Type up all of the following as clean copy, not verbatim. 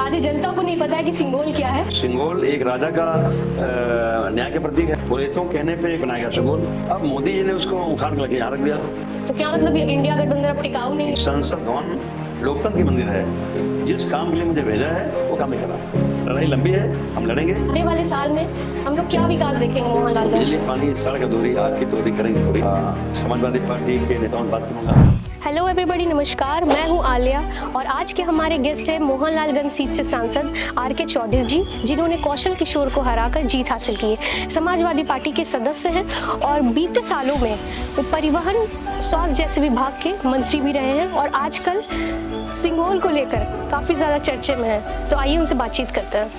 आधी जनता को नहीं पता है कि सिंगोल क्या है। सिंगोल एक राजा का न्याय के प्रतीक है। पुरोहितों कहने पे बनाया गया सिंगोल। अब मोदी जी ने उसको उखाड़ के लेके यहाँ रख दिया। तो क्या मतलब ये इंडिया गठबंधन अब टिकाऊ नहीं है? संसद भवन लोकतंत्र की मंदिर है। जिस काम के लिए मुझे भेजा है वो काम नहीं करा। लड़ाई लंबी है, हम लड़ेंगे। आने वाले साल में हम लोग क्या विकास देखेंगे मोहनलाल गंज? बिजली, पानी, सड़क, दूरी, आग की दूरी करेंगे पूरी। समाजवादी पार्टी के नेताओं से बात करूंगा। हेलो एवरीबॉडी, नमस्कार। मैं हूं आलिया और आज के हमारे गेस्ट हैं मोहनलालगंज सीट से सांसद आर.के. चौधरी जी, जिन्होंने कौशल किशोर को हराकर जीत हासिल की है। समाजवादी पार्टी के सदस्य हैं और बीते सालों में वो परिवहन, स्वास्थ्य जैसे विभाग के मंत्री भी रहे हैं और आजकल सिंगोल को लेकर काफ़ी ज़्यादा चर्चे में है। तो आइए उनसे बातचीत करते हैं।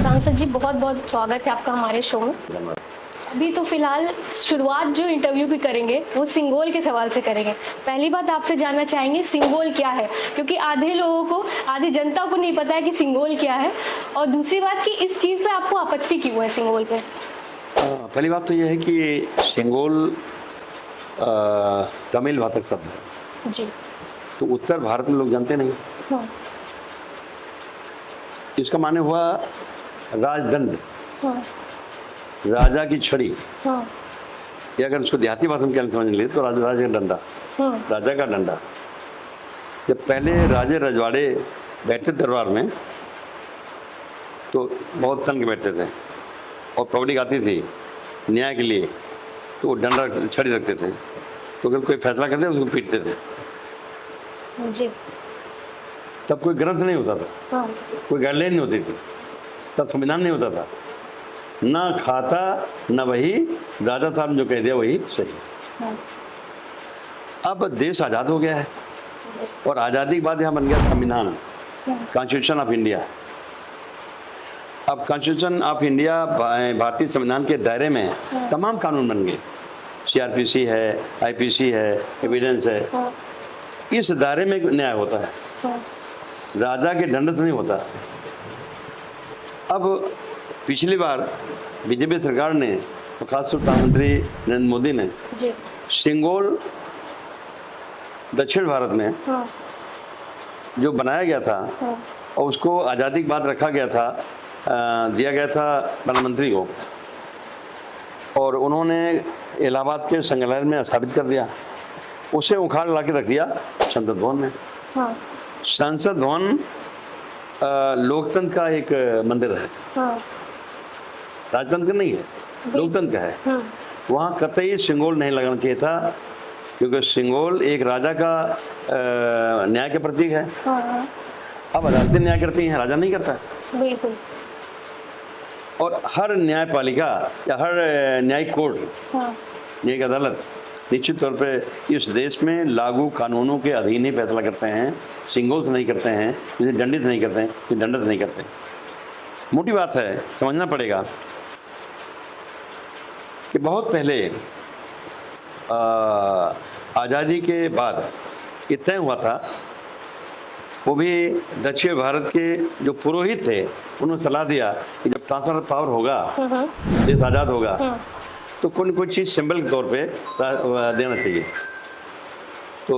सांसद जी, बहुत बहुत स्वागत है आपका हमारे शो में। अभी तो फिलहाल शुरुआत जो इंटरव्यू की करेंगे वो सिंगोल के सवाल से करेंगे। पहली बात आपसे जानना चाहेंगे सिंगोल क्या है, क्योंकि आधे लोगों को, आधी जनता को नहीं पता है कि सिंगोल क्या है। और दूसरी बात कि इस चीज़ पे आपको आपत्ति क्यों है सिंगोल पे? पहली बात तो यह है कि सिंगोल तमिल भाषा शब्द है जी। तो उत्तर भारत में लोग जानते नहीं। हाँ। इसका माने हुआ राजदंड, हाँ। राजा की छड़ी। हाँ। या अगर उसको देहाती भाषा में क्या समझ ले तो राजा का डंडा। हाँ। राजा का डंडा। जब पहले राजे रजवाड़े बैठते दरबार में तो बहुत तन के बैठते थे और पब्लिक आती थी न्याय के लिए तो वो डंडा छड़ी रखते थे। तो अगर कोई फैसला करते उसको पीटते थे। जी। तब कोई ग्रंथ नहीं होता था। हाँ। कोई गाइडलाइन नहीं होती थी। तब संविधान नहीं होता था। ना खाता न वही, राजा साहब ने जो कह दिया वही सही। हाँ। अब देश आज़ाद हो गया है और आज़ादी के बाद यहाँ बन गया संविधान, कॉन्स्टिट्यूशन ऑफ इंडिया। अब कॉन्स्टिट्यूशन ऑफ इंडिया भारतीय संविधान के दायरे में तमाम कानून बन गए। सीआरपीसी है, आईपीसी है, एविडेंस है। इस दायरे में न्याय होता है, राजा के दंड से नहीं होता। अब पिछली बार बीजेपी सरकार ने, खासतौर प्रधानमंत्री नरेंद्र मोदी ने सिंगोल दक्षिण भारत में जो बनाया गया था और उसको आज़ादी के बाद रखा गया था, दिया गया था प्रधानमंत्री को, और उन्होंने इलाहाबाद के संग्रहालय में स्थापित कर दिया। उसे उखाड़ ला के रख दिया संसद भवन में। संसद भवन लोकतंत्र का एक मंदिर है। राजतंत्र नहीं है, लोकतंत्र का है। वहाँ कतई सिंगोल नहीं लगाना चाहिए था, क्योंकि सिंगोल एक राजा का न्याय के प्रतीक है। अब अदालतें न्याय करती हैं, राजा नहीं करता। बिल्कुल। और हर न्यायपालिका या हर न्यायिक कोर्ट, न्यायिक अदालत निश्चित तौर पे इस देश में लागू कानूनों के अधीन ही फैसला करते हैं। सिंगोल से नहीं करते हैं, इसे दंडित नहीं करते हैं, इसे दंडित नहीं करते। मोटी बात है, समझना पड़ेगा कि बहुत पहले आज़ादी के बाद ये तय हुआ था, वो भी दक्षिण भारत के जो पुरोहित थे उन्होंने सलाह दिया कि जब ट्रांसफर ऑफ पावर होगा, देश आज़ाद होगा, तो कोई न कोई चीज़ सिंबल के तौर पे देना चाहिए। तो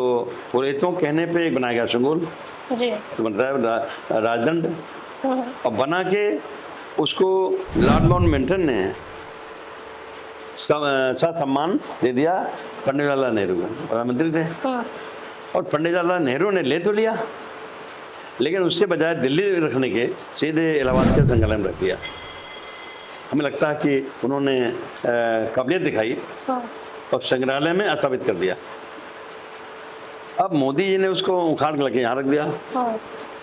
पुरोहितों कहने पे एक बनाया गया सिंगोल, तो बनता है राजदंड। और बना के उसको लॉर्ड माउंटबेटन ने सम्मान दे दिया पंडित जवाहरलाल नेहरू को, प्रधानमंत्री थे। और पंडित जवाहरलाल नेहरू ने ले तो लिया, लेकिन उससे बजाय दिल्ली रखने के सीधे इलाहाबाद के संग्रहालय में रख दिया। हमें लगता है कि उन्होंने काबिलियत दिखाई और संग्रहालय में स्थापित कर दिया। अब मोदी जी ने उसको उखाड़ के लेके यहाँ रख दिया,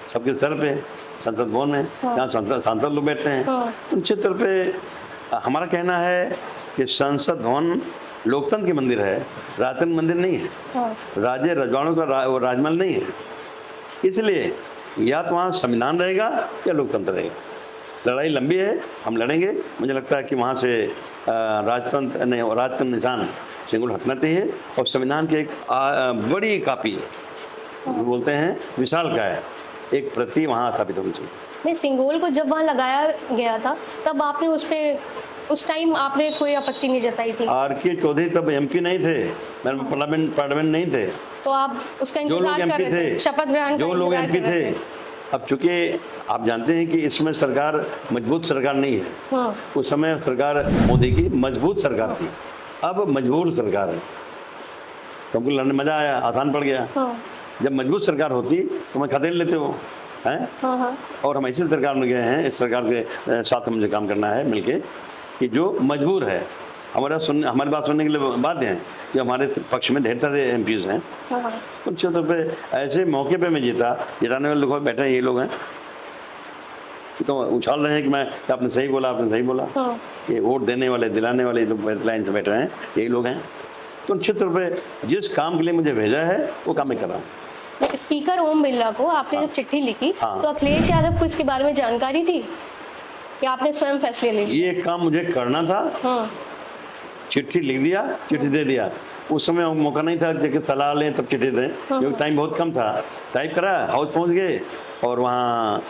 सबके सर पे, संसद भवन में, जहाँ सांसद लोग बैठते हैं। तो निश्चित तौर पे हमारा कहना है कि संसद भवन लोकतंत्र की मंदिर है, राजतंत्र मंदिर नहीं है। राजे रजवाड़ों का वो राजमहल नहीं है। इसलिए या तो वहाँ संविधान रहेगा या लोकतंत्र रहेगा। लड़ाई लंबी है, हम लड़ेंगे। मुझे लगता है कि वहाँ से राजतंत्र निशान सिंगोल हटना चाहिए और संविधान की एक बड़ी कापी बोलते हैं विशाल का है, एक प्रति वहाँ स्थापित होनी चाहिए। नहीं, सिंगोल को जब वहाँ लगाया गया था तब आपने उस टाइम आपने कोई आपत्ति नहीं जताई थी? आर.के. चौधरी तब एमपी नहीं थे, पार्लियामेंट नहीं थे। तो आप उसका जो लोग इंतजार कर एमपी रहे थे, थे, शपथ ग्रहण का जो लोग इंतजार एमपी कर रहे थे, अब चूंकि आप जानते हैं कि इसमें सरकार मजबूत सरकार नहीं है। हाँ, उस समय सरकार मोदी की मजबूत सरकार थी, अब मजबूर सरकार है। तो हमको लड़ने मजा आया, आसान पड़ गया। हाँ, जब मजबूत सरकार होती तो मैं खदेड़ लेते हो हैं। हाँ, हाँ, और हम ऐसी सरकार में गए हैं, इस सरकार के साथ मुझे काम करना है मिलके, कि जो मजबूर है। हमारी बात सुनने के लिए बाध्य हैं, कि हमारे पक्ष में ढेर सारे एमपीज हैं। हाँ, उन क्षेत्रों पे ऐसे मौके पे मैं जिताने वाले लोग बैठे हैं, ये लोग हैं तो उछाल रहे हैं कि मैं कि आपने सही बोला, आपने सही बोला। हाँ, ये वोट देने वाले, दिलाने वाले लोग लाइन से बैठ रहे हैं, यही लोग हैं। तो उन क्षेत्रों पे जिस काम के लिए मुझे भेजा है वो काम मैं कर रहा हूँ। स्पीकर ओम बिरला को आपने जब चिट्ठी लिखी हाँ। तो अखिलेश यादव को इसके बारे में जानकारी थी कि आपने स्वयं फैसले ले लिए? ये काम मुझे करना था, हाँ, चिट्ठी लिख दिया, चिट्ठी दे दिया। उस समय मौका नहीं था कि सलाह लें तब चिट्ठी दें, क्योंकि टाइम बहुत कम था। टाइप करा, हाउस पहुंच गए और वहाँ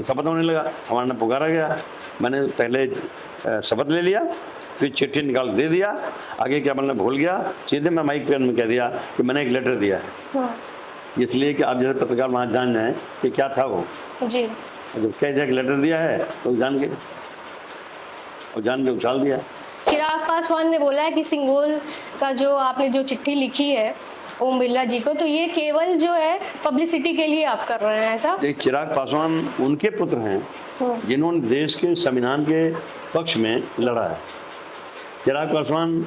शपथ होने लगा, हमारा नाम पुकारा गया। मैंने पहले शपथ ले लिया, फिर चिट्ठी निकाल दे दिया। आगे क्या मैंने भूल गया, सीधे मैं माइक पे में कह दिया कि मैंने एक लेटर दिया है, हाँ, इसलिए कि आप जैसे पत्रकार वहाँ जान जाएँ कि क्या था वो। जी, जब कह दिया कि लेटर दिया है तो जान के उछाल दिया। चिराग पासवान ने बोला है कि सिंगोल का जो आपने जो चिट्ठी लिखी है ओम बिरला जी को, तो ये केवल जो है पब्लिसिटी के लिए आप कर रहे हैं, ऐसा? एक चिराग पासवान उनके पुत्र हैं हाँ, जिन्होंने देश के संविधान के पक्ष में लड़ा है। चिराग पासवान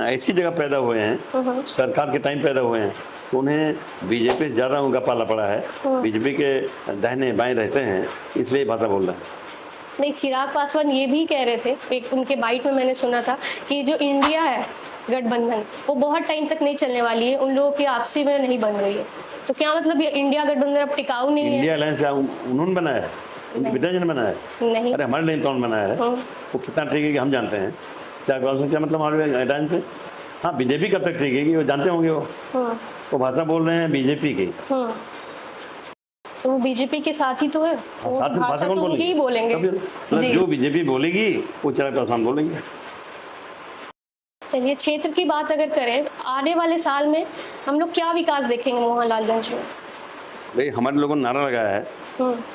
ऐसी जगह पैदा हुए हैं, सरकार के टाइम पैदा हुए हैं, तो उन्हें बीजेपी ज़्यादा उनका पाला पड़ा है। बीजेपी के दाहिने बाएं रहते हैं, इसलिए भाषा बोल रहे हैं। नहीं, चिराग पासवान ये भी कह रहे थे, एक उनके बाइट में मैंने सुना था कि जो इंडिया है गठबंधन वो बहुत टाइम तक नहीं चलने वाली है, उन लोगों की आपसी में नहीं बन रही है। तो क्या मतलब ये इंडिया गठबंधन अब टिकाऊ नहीं है? इंडिया अलायंस उन्होंने बनाया है, उनके पिताजी ने बनाया है। नहीं। अरे हमारे लिए कौन बनाया है? वो कितना ठीक है कि हम जानते हैं। क्या मतलब हमारे अलायंस से? हाँ, बीजेपी कब तक ठीक है कि वो जानते होंगे। वो भाषा बोल रहे हैं बीजेपी की। तो वो बीजेपी के साथ ही तो है, तो साथ में भाषा तो उनकी ही बोलेंगे। जी। जो बीजेपी बोलेगी वो चिराग पासवान बोलेंगे। चलिए, क्षेत्र की बात अगर करें, आने वाले साल में हम लोग क्या विकास देखेंगे मोहनलालगंज में? भाई हमारे लोगों ने नारा लगाया है,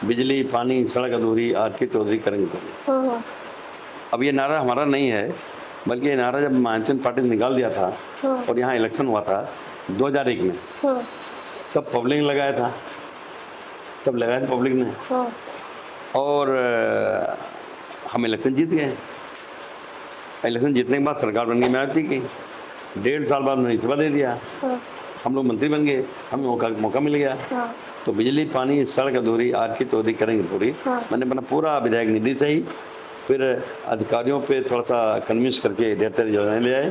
बिजली, पानी, सड़क अधूरी, आर.के. चौधरी करेंगे पूरी। अब ये नारा हमारा नहीं है, बल्कि ये नारा जब मानचंद पार्टी ने निकाल दिया था और यहाँ इलेक्शन हुआ था 2001 में, तब पब्लिक ने लगाया था, पब्लिक ने। और हम इलेक्शन जीत गए। इलेक्शन जीतने के बाद सरकार बन गई मायावती की, 1.5 साल बाद उन्होंने इस्तीफा दे दिया। हम लोग मंत्री बन गए, हमें मौका मिल गया। तो बिजली, पानी, सड़क अधूरी, आर.के. चौधरी करेंगे पूरी। मैंने अपना पूरा विधायक निधि से ही फिर अधिकारियों पे थोड़ा सा कन्विंस करके ढेर सारी योजनाएं ले आए।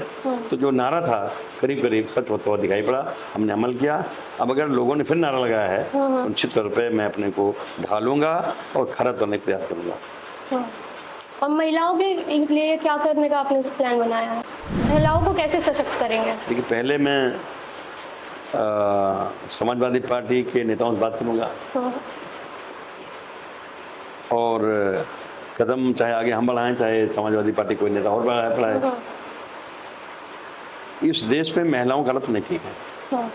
तो जो नारा था करीब करीब सच होता हुआ दिखाई पड़ा, हमने अमल किया। अब अगर लोगों ने फिर नारा लगाया है तो निश्चित तौर पर मैं अपने को ढालूंगा और खरा तोड़ने का प्रयास करूँगा। और महिलाओं के लिए क्या करने का आपने प्लान बनाया है? महिलाओं को कैसे सशक्त करेंगे? देखिए, पहले मैं समाजवादी पार्टी के नेताओं से बात करूँगा और कदम चाहे आगे हम बढ़ाएं, चाहे समाजवादी पार्टी कोई नेता और बढ़ाए। इस देश में महिलाओं का हालत नहीं ठीक है।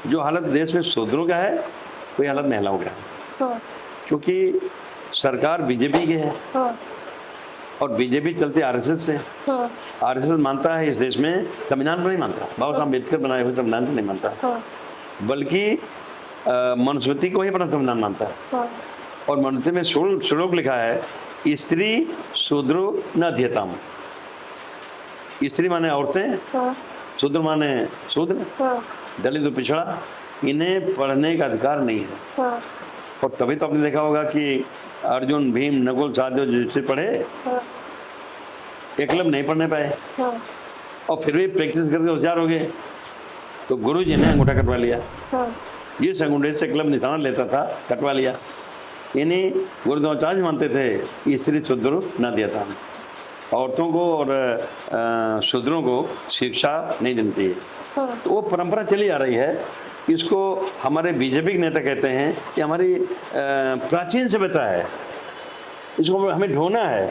जो हालत देश में शूद्रों का है वही हालत महिलाओं का है, क्योंकि सरकार बीजेपी की है और बीजेपी चलती आरएसएस से। आरएसएस मानता है इस देश में संविधान को नहीं मानता, बाबा साहब अम्बेडकर बनाए हुए संविधान को नहीं मानता, बल्कि मनुस्मृति को ही अपना संविधान मानता है। और मनुस्मृति में श्लोक लिखा है, स्त्री शूद्रो न अध्येताम। स्त्री माने औरतें, शूद्र माने शूद्र, दलित और पिछड़ा, इन्हें पढ़ने का अधिकार नहीं है। और तभी तो आपने देखा होगा कि अर्जुन, भीम, नकुल, सहदेव जिससे पढ़े, एकलव्य नहीं पढ़ने पाए और फिर भी प्रैक्टिस करके होशियार हो गए। तो गुरु जी ने अंगूठा कटवा लिया, जिस अंगूठे से एकलव्य निशाना लेता था कटवा लिया। यानी गुरुद्रोणाचार्य मानते थे स्त्री शूद्र न दिया था, औरतों को और शूद्रों को शिक्षा नहीं देनी चाहिए। तो वो परंपरा चली आ रही है इसको हमारे बीजेपी के नेता कहते हैं कि हमारी प्राचीन सभ्यता है, इसको हमें ढोना है।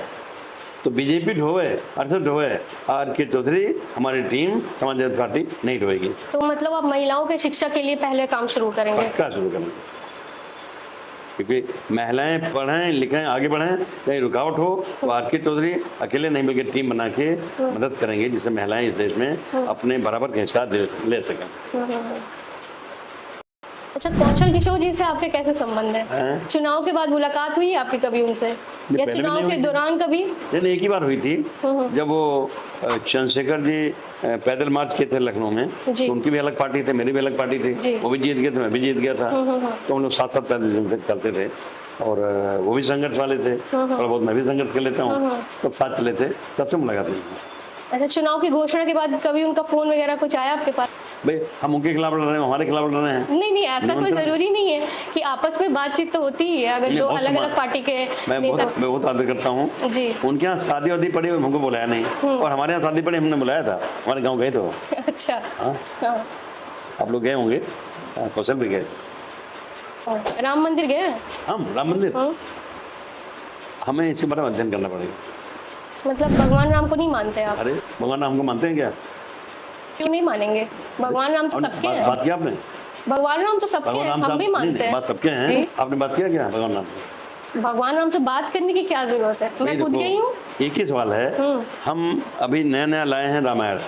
तो बीजेपी ढोए, अरशद ढोए, आर के चौधरी हमारी टीम समाजवादी पार्टी नहीं ढोएगी। तो मतलब आप महिलाओं के शिक्षा के लिए पहले काम शुरू करेंगे? पक्का शुरू करेंगे, क्योंकि महिलाएं पढ़ें लिखें आगे बढ़ें, कहीं रुकावट हो तो आर के चौधरी अकेले नहीं बल्कि टीम बना के मदद करेंगे, जिससे महिलाएं इस देश में अपने बराबर का हिस्सा ले सकें। अच्छा, कौशल किशोर जी से आपके कैसे संबंध है? चुनाव के बाद मुलाकात हुई आपकी कभी उनसे, या चुनाव के दौरान कभी? नहीं, एक ही बार हुई थी, जब वो चंद्रशेखर जी पैदल मार्च किए थे लखनऊ में, तो उनकी भी अलग पार्टी थी, मेरी भी अलग पार्टी थी, वो भी जीत गए थे, मैं भी जीत गया था, तो हम लोग साथ साथ पैदल चलते थे, और वो भी संघर्ष वाले थे, थोड़ा बहुत मैं भी संघर्ष कर लेता हूँ, तब साथ चले थे, तब से मुलाकात हुई। अच्छा, चुनाव की घोषणा के बाद कभी उनका फोन वगैरह कुछ आया आपके पास? भाई हम उनके खिलाफ लड़ रहे हैं, हमारे खिलाफ लड़ रहे हैं। नहीं, ऐसा कोई जरूरी नहीं है कि आपस में बातचीत तो होती ही है, अगर दो अलग अलग पार्टी के मैं बहुत आदर करता हूँ जी। उनके यहाँ शादी वादी पड़ी हमको बुलाया नहीं, और हमारे यहाँ शादी पड़ी हमने बुलाया था, हमारे गाँव गए थे। अच्छा, आप लोग गए होंगे, कौशल भी गए। राम मंदिर गए? हम राम मंदिर, हमें इसके बारे में अध्ययन करना पड़ेगा। मतलब भगवान राम को नहीं मानते आप? अरे भगवान राम को मानते हैं क्या? क्यों नहीं मानेंगे? भगवान राम तो सबके हैं। बात किया आपने? भगवान राम तो सबके हैं, हम भी मानते हैं। बात सबके हैं, आपने बात किया क्या भगवान राम से? भगवान राम से बात करने की क्या जरूरत है? मैं खुद गई हूँ। एक ही सवाल है, हम अभी नया लाए हैं रामायण,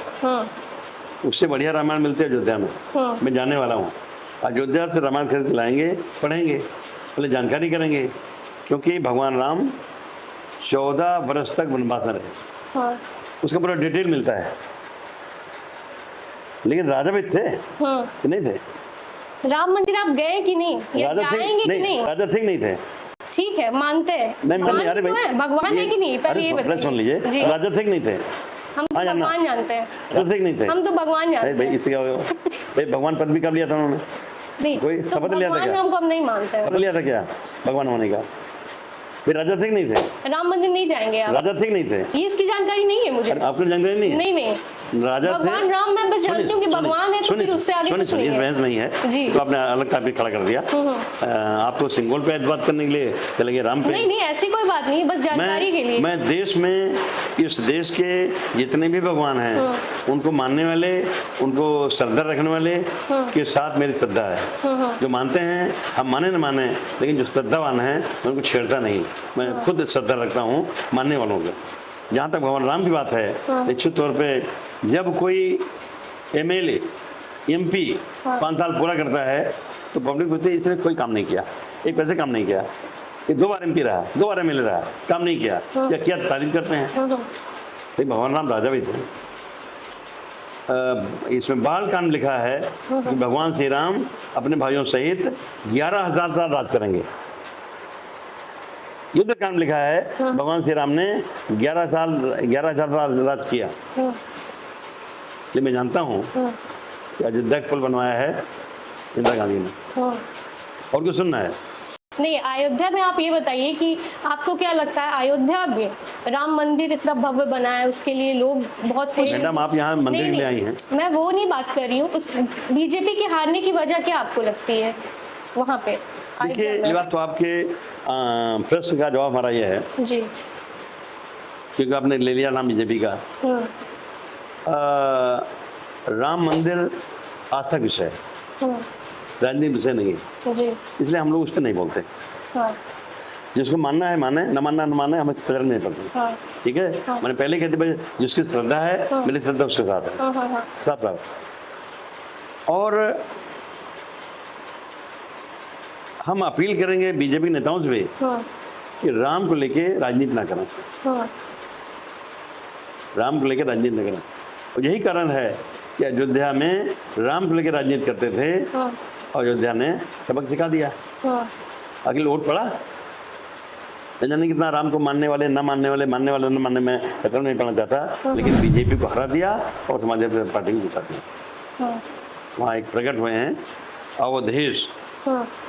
उससे बढ़िया रामायण मिलते हैं अयोध्या में, मैं जाने वाला हूँ। अयोध्या से रामायण खरीद लाएंगे, पढ़ेंगे, पहले जानकारी करेंगे, क्योंकि भगवान राम 14 वर्ष तक वनवास में रहे, उसका पूरा डिटेल मिलता है। लेकिन राजा भी थे कि नहीं थे? राम मंदिर आप गए कि नहीं, या जाएंगे कि नहीं? राजा सिंह नहीं थे। ठीक है, मानते हैं, भगवान है कि नहीं, पहले ये बताइए। सुन लीजिए, राजा सिंह नहीं थे, हम तो भगवान जानते हैं। राजा सिंह नहीं थे, हम तो भगवान जानते हैं। भाई इससे क्या होगा? भाई भगवान पद भी कब लिया था उन्होंने? नहीं, कोई शपथ लिया था क्या? भगवान राम को हम नहीं मानते। शपथ लिया था क्या भगवान होने का? फिर राजा सिंह नहीं थे, राम मंदिर नहीं जाएंगे आप? राजा सिंह नहीं थे, ये इसकी जानकारी नहीं है मुझे। आपको जानकारी नहीं है? नहीं, राजा भगवान राम मैं बस जानती हूँ कि भगवान है, तो फिर उससे आगे कुछ नहीं है। बहस नहीं है जी। तो आपने अलग टॉपिक खड़ा कर दिया। आप तो सिंगल पे बात करने के लिए चलेंगे राम पे? नहीं, ऐसी कोई बात नहीं, बस जानकारी के लिए। मैं देश में, इस देश के जितने भी भगवान हैं उनको मानने वाले, उनको श्रद्धा रखने वाले के साथ मेरी श्रद्धा है। जो मानते हैं, हम माने न माने, लेकिन जो श्रद्धावान है मैं उनको छेड़ता नहीं, मैं खुद श्रद्धा रखता हूँ मानने वालों को। जहाँ तक भगवान राम की बात है, निश्चित तौर पे जब कोई MLA MP 5 साल पूरा करता है तो पब्लिक बोलती है इसने कोई काम नहीं किया, एक पैसे काम नहीं किया, ये 2 बार MP रहा, 2 बार MLA रहा, काम नहीं किया, या किया तारीफ करते हैं। तो भगवान राम राजा भी थे। इसमें बाल कांड लिखा है कि भगवान श्री राम अपने भाइयों सहित 11,000 साल राज करेंगे। युद्ध कांड लिखा है भगवान श्री राम ने 11,000 साल राज किया। ये मैं जानता हूँ कि अयोध्या पुल बनवाया है इंदिरा गांधी ने, और कुछ सुनना है? नहीं, अयोध्या में आप ये बताइए कि आपको क्या लगता है, अयोध्या में राम मंदिर इतना भव्य बना है, उसके लिए लोग बहुत खुश हैं। मैडम आप यहाँ मंदिर के लिए आई हैं? मैं वो नहीं बात कर रही हूँ, उस बीजेपी के हारने की वजह क्या आपको लगती है वहाँ पे? देखिए, ये बात तो आपके प्रश्न का जवाब हमारा ये है जी, क्योंकि आपने ले लिया नाम बीजेपी का। राम मंदिर आस्था विषय है, राजनीतिक विषय नहीं है जी। इसलिए हम लोग उस पर नहीं बोलते। जिसको मानना है माने, न मानना न माने, हमें फर्क नहीं पड़ता। ठीक है, मैंने पहले कहते भाई जिसकी श्रद्धा है, मेरी श्रद्धा उसके साथ है, साथ। और हम अपील करेंगे बीजेपी नेताओं से भी कि राम को लेके राजनीति ना करें, राम को लेके राजनीति ना करें। और यही कारण है कि अयोध्या में राम को लेके राजनीति करते थे, और अयोध्या ने सबक सिखा दिया। अगले वोट पड़ा, न जाने कितना राम को मानने वाले, न मानने वाले, मानने वाले न मानने में खत्म नहीं पड़ना चाहता, लेकिन बीजेपी को हरा दिया और समाजवादी पार्टी को जिता दिया। वहाँ एक प्रकट हुए हैं अवधेश,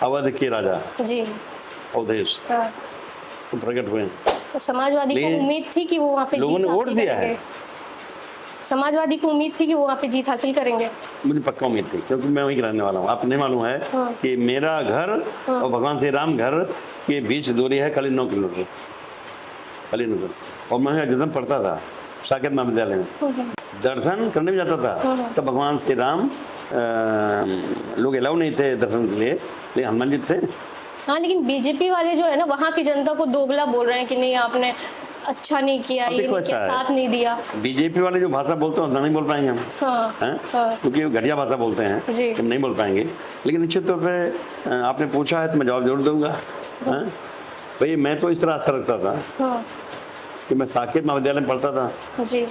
अवध के राजा जी, अवधेश, तो प्रकट हुए हैं। तो समाजवादी को उम्मीद थी कि वो वहाँ पे लोगों ने वोट दिया है। समाजवादी को उम्मीद थी कि वो वहाँ पे जीत हासिल करेंगे। मुझे पक्का उम्मीद थी, क्योंकि मैं वहीं का रहने वाला हूँ। आपको नहीं मालूम है कि मेरा घर और भगवान श्री राम घर के बीच दूरी है खाली 9 किलोमीटर, खाली 9 किलोमीटर। और मैं जब पढ़ता था साकेत महाविद्यालय में, दर्शन करने में जाता था, तब भगवान श्री राम लोग अलाउ नहीं थे दर्शन के लिए, लेकिन हनुमान जी थे। हाँ, लेकिन बीजेपी वाले जो है ना वहाँ की जनता को दोगला बोल रहे हैं कि नहीं आपने अच्छा नहीं किया, ये नहीं किया, साथ नहीं दिया। बीजेपी वाले जो भाषा बोलते हैं नहीं बोल पाएंगे हम, क्योंकि घटिया भाषा बोलते हैं, हम नहीं बोल पाएंगे। लेकिन निश्चित तौर पे आपने पूछा है तो मैं जवाब जरूर दूंगा। भाई मैं तो इस तरह आस्था रखता था कि मैं साकेत महाविद्यालय में पढ़ता था जी।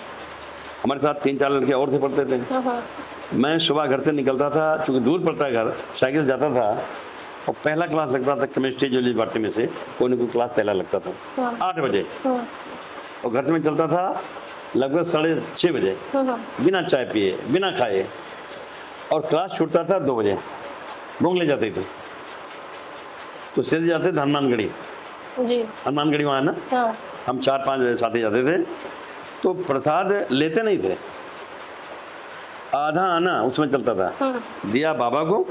हमारे साथ 3-4 लड़के और थे पढ़ते थे। मैं सुबह घर से निकलता था, चूँकि दूर पड़ता है घर, साइकिल से जाता था और पहला क्लास लगता था केमिस्ट्री जूलॉजी बॉटनी में से, कोई ना कोई क्लास पहला लगता था 8 बजे, और घर से मैं चलता था लगभग 6:30 बजे बिना चाय पिए बिना खाए, और क्लास छूटता था 2 बजे। भूख ले जाते थे तो सीधे जाते थे हनुमानगढ़ी जी, हनुमानगढ़ी वहाँ ना, हम 4-5 साथी जाते थे। तो प्रसाद लेते नहीं थे, आधा आना उसमें चलता था, दिया बाबा को,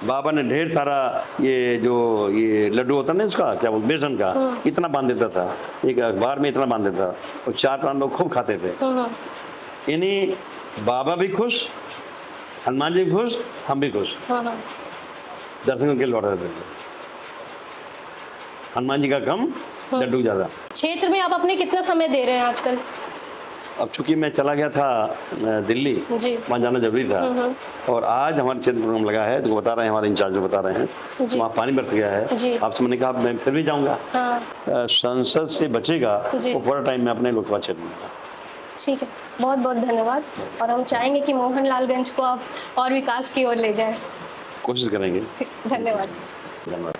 बाबा ने ढेर सारा ये लड्डू होता ना उसका क्या बोलते बेसन का, इतना बांध देता था, एक अखबार में इतना बांध देता, और 4-5 लोग खूब खाते थे। इन्हीं बाबा भी खुश, हनुमान जी भी खुश, हम भी खुश, दर्शन करके लौट जाते थे। हनुमान जी का कम, लड्डू ज्यादा। क्षेत्र में आप अपने कितना समय दे रहे हैं आजकल? अब चूंकि मैं चला गया था दिल्ली, वहाँ जाना जरूरी था, और आज हमारे क्षेत्र प्रोग्राम लगा है तो बता रहे हैं, हमारे इंचार्ज जो बता रहे हैं वहाँ पानी बरस गया है। आपसे मैंने कहा मैं फिर भी जाऊँगा। संसद से बचेगा वो पूरा टाइम में अपने लोकसभा क्षेत्र में। ठीक है, बहुत बहुत धन्यवाद। और हम चाहेंगे कि मोहनलालगंज को आप और विकास की ओर ले जाएं। कोशिश करेंगे। धन्यवाद। धन्यवाद।